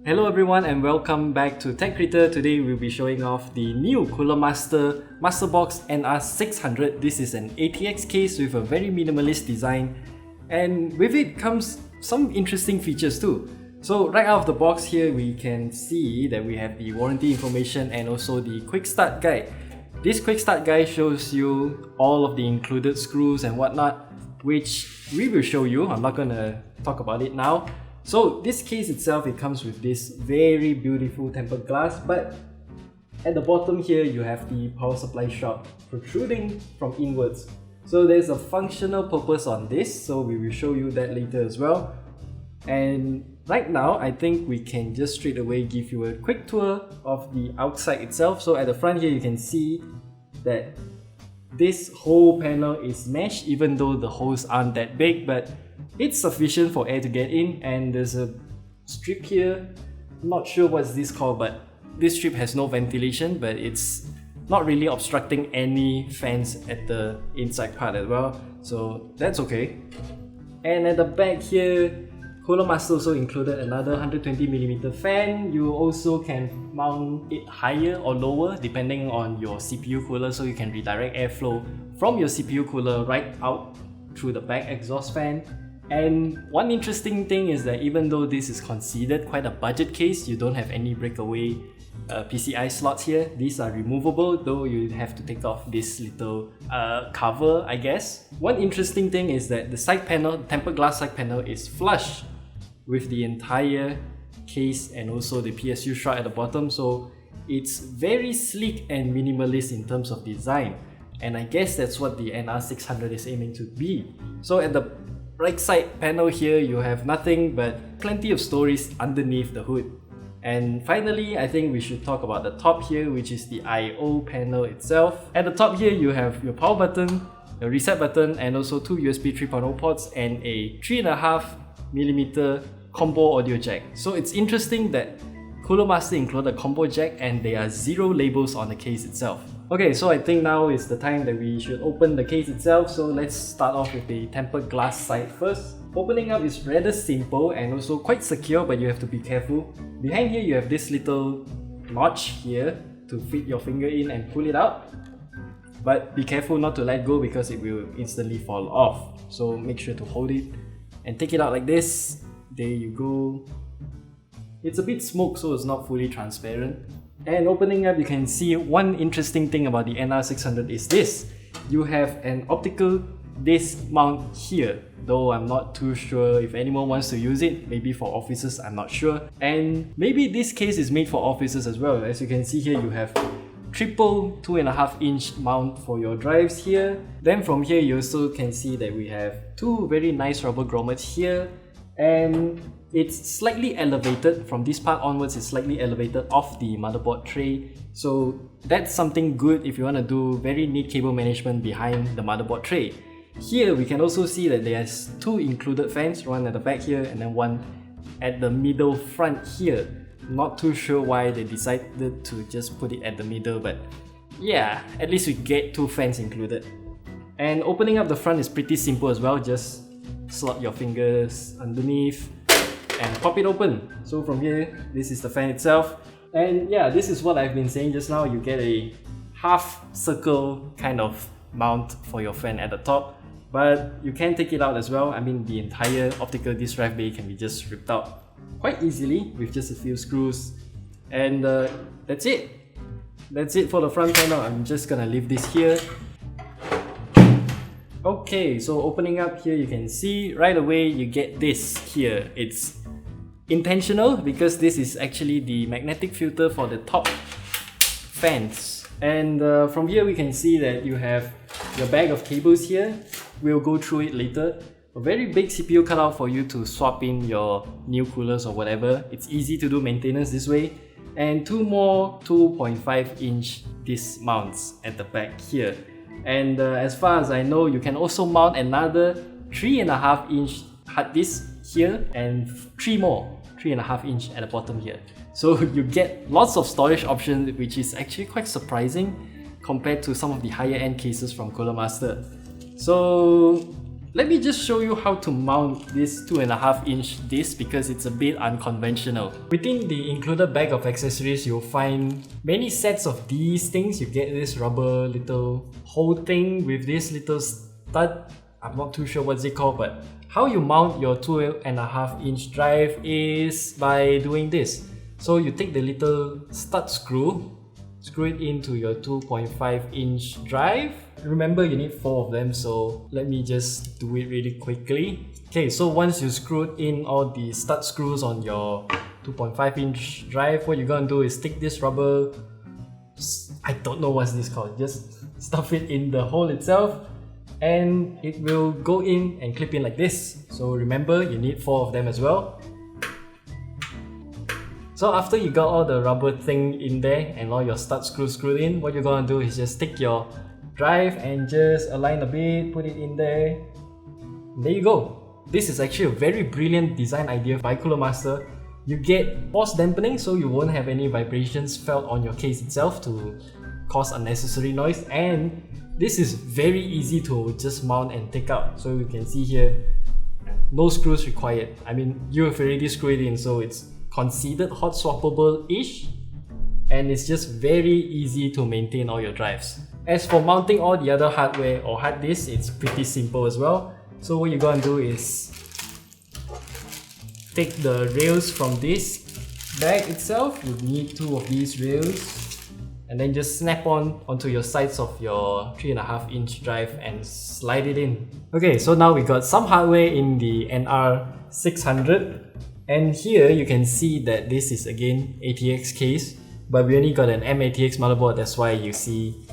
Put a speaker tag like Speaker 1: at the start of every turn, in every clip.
Speaker 1: Hello everyone and welcome back to Tech Creator. Today we'll be showing off the new Cooler Master MasterBox NR600. This is an ATX case with a very minimalist design, and with it comes some interesting features too. So right out of the box here we can see that we have the warranty information and also the quick start guide. This quick start guide shows you all of the included screws and whatnot, which we will show you. I'm not gonna talk about it now. So this case itself, it comes with this very beautiful tempered glass, but at the bottom here you have the power supply shot protruding from inwards. So there's a functional purpose on this, so we will show you that later as well. And right now I think we can just straight away give you a quick tour of the outside itself. So at the front here you can see that this whole panel is mesh, even though the holes aren't that big, but it's sufficient for air to get in. And there's a strip here, not sure what's this called, but this strip has no ventilation, but it's not really obstructing any fans at the inside part as well, so that's okay. And at the back here, Cooler Master also included another 120mm fan. You also can mount it higher or lower depending on your CPU cooler, so you can redirect airflow from your CPU cooler right out through the back exhaust fan. And one interesting thing is that even though this is considered quite a budget case, you don't have any breakaway PCI slots here. These are removable, though you have to take off this little cover, I guess. One interesting thing is that the side panel, the tempered glass side panel, is flush with the entire case and also the PSU shroud at the bottom, so it's very sleek and minimalist in terms of design. And I guess that's what the NR600 is aiming to be. So at the right side panel here, you have nothing but plenty of stories underneath the hood. And finally, I think we should talk about the top here, which is the I/O panel itself. At the top here, you have your power button, the reset button, and also two USB 3.0 ports and a 3.5mm combo audio jack. So it's interesting that Cooler Master included a combo jack and there are zero labels on the case itself. Okay, so I think now is the time that we should open the case itself, so let's start off with the tempered glass side first. Opening up is rather simple and also quite secure, but you have to be careful. Behind here you have this little notch here to fit your finger in and pull it out. But be careful not to let go because it will instantly fall off. So make sure to hold it and take it out like this. There you go. It's a bit smoked, so it's not fully transparent. And opening up, you can see one interesting thing about the NR600 is this. You have an optical disc mount here, though I'm not too sure if anyone wants to use it. Maybe for offices, I'm not sure. And maybe this case is made for offices as well. As you can see here, you have triple 2.5-inch mount for your drives here. Then from here, you also can see that we have two very nice rubber grommets here. And it's slightly elevated. From this part onwards, it's slightly elevated off the motherboard tray. So that's something good if you want to do very neat cable management behind the motherboard tray. Here we can also see that there's two included fans, one at the back here and then one at the middle front here. Not too sure why they decided to just put it at the middle, but yeah, at least we get two fans included. And opening up the front is pretty simple as well. Just slot your fingers underneath and pop it open. So from here, this is the fan itself. And yeah, this is what I've been saying just now. You get a half circle kind of mount for your fan at the top, but you can take it out as well. I mean, the entire optical disc drive bay can be just ripped out quite easily with just a few screws. And that's it. That's it for the front panel. I'm just gonna leave this here. Okay, so opening up here, you can see right away you get this here. It's intentional because this is actually the magnetic filter for the top fans. And from here we can see that you have your bag of cables here. We'll go through it later. A very big CPU cutout for you to swap in your new coolers or whatever. It's easy to do maintenance this way. And two more 2.5-inch disc mounts at the back here. And as far as I know, you can also mount another 3.5-inch hard disk here and three more 3.5-inch at the bottom here. So you get lots of storage options, which is actually quite surprising compared to some of the higher end cases from Cooler Master. So let me just show you how to mount this 2.5-inch disc because it's a bit unconventional. Within the included bag of accessories, you'll find many sets of these things. You get this rubber little hole thing with this little stud. I'm not too sure what's it called, but how you mount your 2.5-inch drive is by doing this. So you take the little stud screw, screw it into your 2.5-inch drive. Remember, you need 4 of them, so let me just do it really quickly. Okay, so once you screwed in all the stud screws on your 2.5-inch drive, what you're gonna do is stick this rubber, I don't know what's this called, just stuff it in the hole itself and it will go in and clip in like this. So remember, you need 4 of them as well. So after you got all the rubber thing in there and all your stud screws screwed in, what you're gonna do is just stick your drive and just align a bit, put it in there. There you go. This is actually a very brilliant design idea by Cooler Master. You get force dampening so you won't have any vibrations felt on your case itself to cause unnecessary noise, and this is very easy to just mount and take out. So you can see here, no screws required. I mean, you have already screwed it in, so it's considered hot swappable-ish, and it's just very easy to maintain all your drives. As for mounting all the other hardware or hard disks, it's pretty simple as well. So what you're gonna do is take the rails from this bag itself. You need 2 of these rails, and then just snap onto your sides of your 3.5-inch drive and slide it in. Okay, so now we got some hardware in the NR600. And here you can see that this is again ATX case, but we only got an mATX motherboard, that's why you see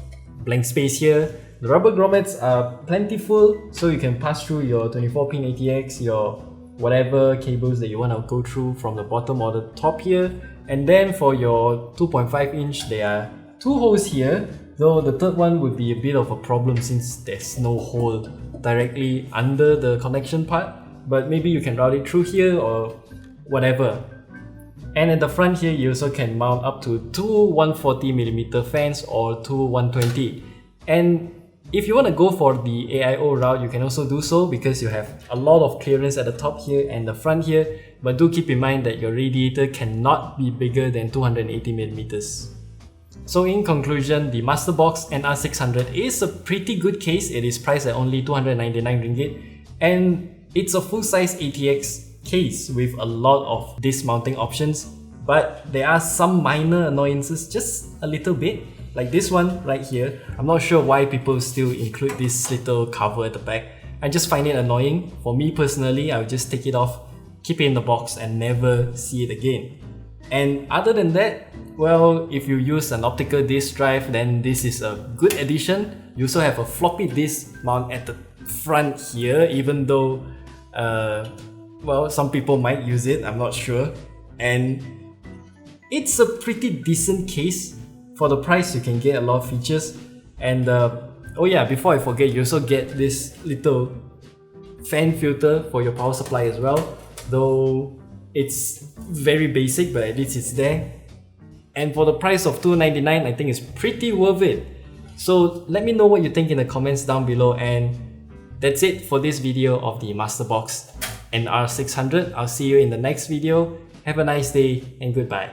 Speaker 1: blank space here. The rubber grommets are plentiful, so you can pass through your 24-pin ATX, your whatever cables that you want to go through from the bottom or the top here. And then for your 2.5-inch, there are 2 holes here, though the third one would be a bit of a problem since there's no hole directly under the connection part, but maybe you can route it through here or whatever. And at the front here, you also can mount up to 2 140mm fans or 2 120. And if you want to go for the AIO route, you can also do so because you have a lot of clearance at the top here and the front here, but do keep in mind that your radiator cannot be bigger than 280mm. So in conclusion, the MasterBox NR600 is a pretty good case. It is priced at only 299 ringgit, and it's a full-size ATX case with a lot of dismounting options, but there are some minor annoyances, just a little bit, like this one right here. I'm not sure why people still include this little cover at the back. I just find it annoying. For me personally, I'll just take it off, keep it in the box and never see it again. And other than that, well, if you use an optical disc drive, then this is a good addition. You also have a floppy disk mount at the front here, even though well, some people might use it, I'm not sure. And it's a pretty decent case. For the price, you can get a lot of features. And oh yeah, before I forget, you also get this little fan filter for your power supply as well. Though it's very basic, but at least it's there. And for the price of $299, I think it's pretty worth it. So let me know what you think in the comments down below. And that's it for this video of the MasterBox NR600. I'll see you in the next video. Have a nice day and goodbye.